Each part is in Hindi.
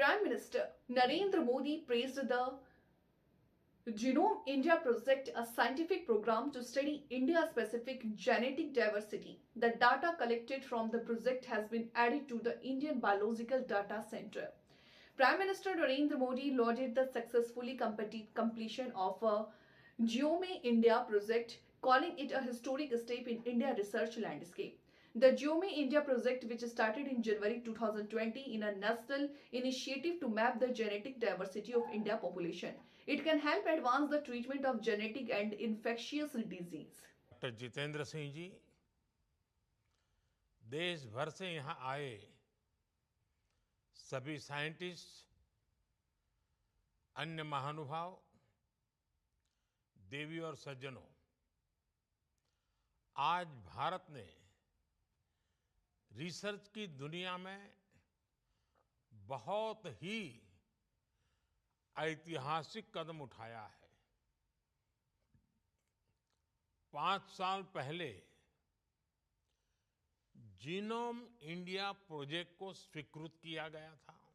Prime Minister Narendra Modi praised the Genome India project, a scientific program to study India-specific genetic diversity. The data collected from the project has been added to the Indian Biological Data Center. Prime Minister Narendra Modi lauded the successfully completion of a Geome India project, calling it a historic step in India research landscape. The Geome India project, which started in January 2020 in a national initiative to map the genetic diversity of India population, it can help advance the treatment of genetic and infectious disease. Doctor Jitendra Singh ji देश भर से यहाँ आए सभी साइंटिस्ट, अन्य महानुभाव, देवी और सज्जनों, आज भारत ने रिसर्च की दुनिया में बहुत ही ऐतिहासिक कदम उठाया है। 5 साल पहले जीनोम इंडिया प्रोजेक्ट को स्वीकृत किया गया था।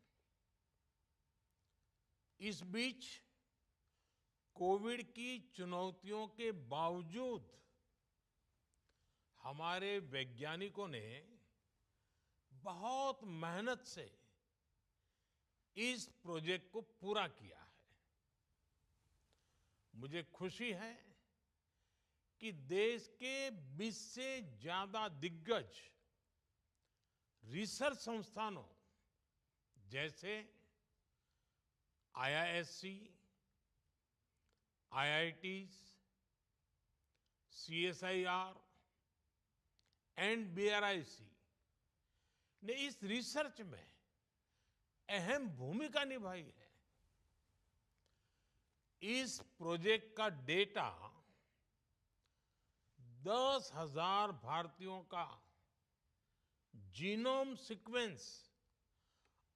इस बीच कोविड की चुनौतियों के बावजूद हमारे वैज्ञानिकों ने बहुत मेहनत से इस प्रोजेक्ट को पूरा किया है। मुझे खुशी है कि देश के 20 से ज्यादा दिग्गज रिसर्च संस्थानों जैसे आईआईएससी, आईआईटीज, सीएसआईआर एंड बीआरआईसी ने इस रिसर्च में अहम भूमिका निभाई है। इस प्रोजेक्ट का डेटा 10,000 भारतीयों का जीनोम सीक्वेंस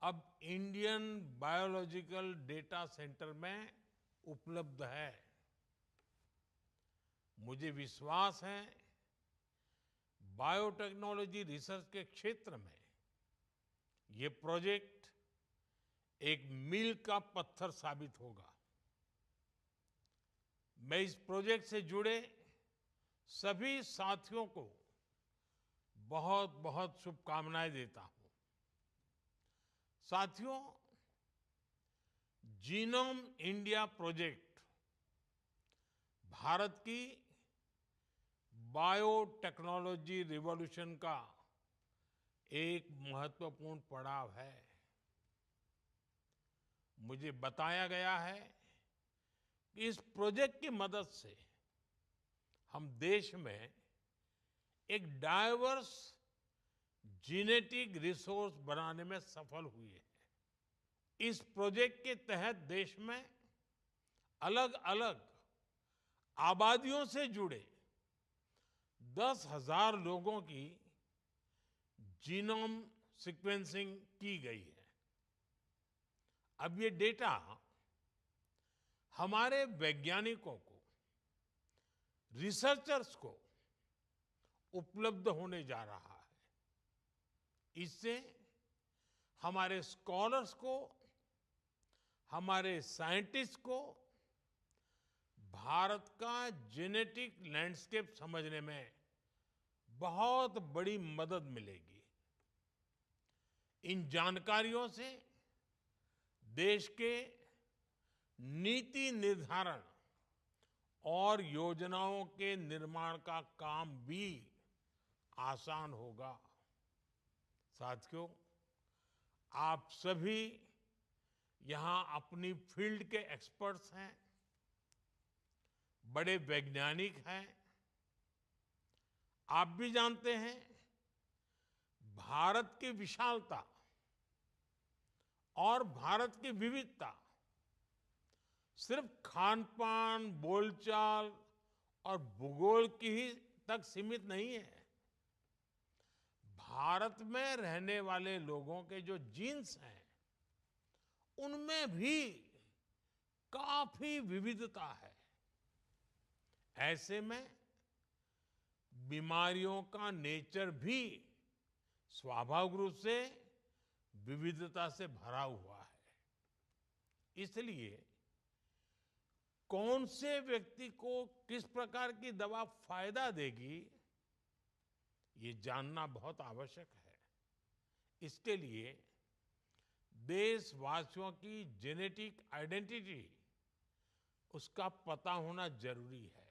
अब इंडियन बायोलॉजिकल डेटा सेंटर में उपलब्ध है। मुझे विश्वास है बायोटेक्नोलॉजी रिसर्च के क्षेत्र में ये प्रोजेक्ट एक मील का पत्थर साबित होगा। मैं इस प्रोजेक्ट से जुड़े सभी साथियों को बहुत बहुत शुभकामनाएं देता हूं। साथियों, जीनोम इंडिया प्रोजेक्ट भारत की बायोटेक्नोलॉजी रिवॉल्यूशन का एक महत्वपूर्ण पड़ाव है। मुझे बताया गया है कि इस प्रोजेक्ट की मदद से हम देश में एक डाइवर्स जेनेटिक रिसोर्स बनाने में सफल हुए हैं। इस प्रोजेक्ट के तहत देश में अलग अलग आबादियों से जुड़े 10,000 लोगों की जीनोम सीक्वेंसिंग की गई है। अब ये डेटा हमारे वैज्ञानिकों को, रिसर्चर्स को उपलब्ध होने जा रहा है। इससे हमारे स्कॉलर्स को, हमारे साइंटिस्ट को भारत का जेनेटिक लैंडस्केप समझने में बहुत बड़ी मदद मिलेगी। इन जानकारियों से देश के नीति निर्धारण और योजनाओं के निर्माण का काम भी आसान होगा। साथियों, आप सभी यहाँ अपनी फील्ड के एक्सपर्ट्स हैं, बड़े वैज्ञानिक हैं। आप भी जानते हैं भारत की विशालता और भारत की विविधता सिर्फ खान-पान, बोलचाल और भूगोल की ही तक सीमित नहीं है। भारत में रहने वाले लोगों के जो जीन्स हैं, उनमें भी काफी विविधता है। ऐसे में बीमारियों का नेचर भी स्वाभाविक रूप से विविधता से भरा हुआ है। इसलिए कौन से व्यक्ति को किस प्रकार की दवा फायदा देगी, ये जानना बहुत आवश्यक है। इसके लिए देशवासियों की जेनेटिक आइडेंटिटी, उसका पता होना जरूरी है।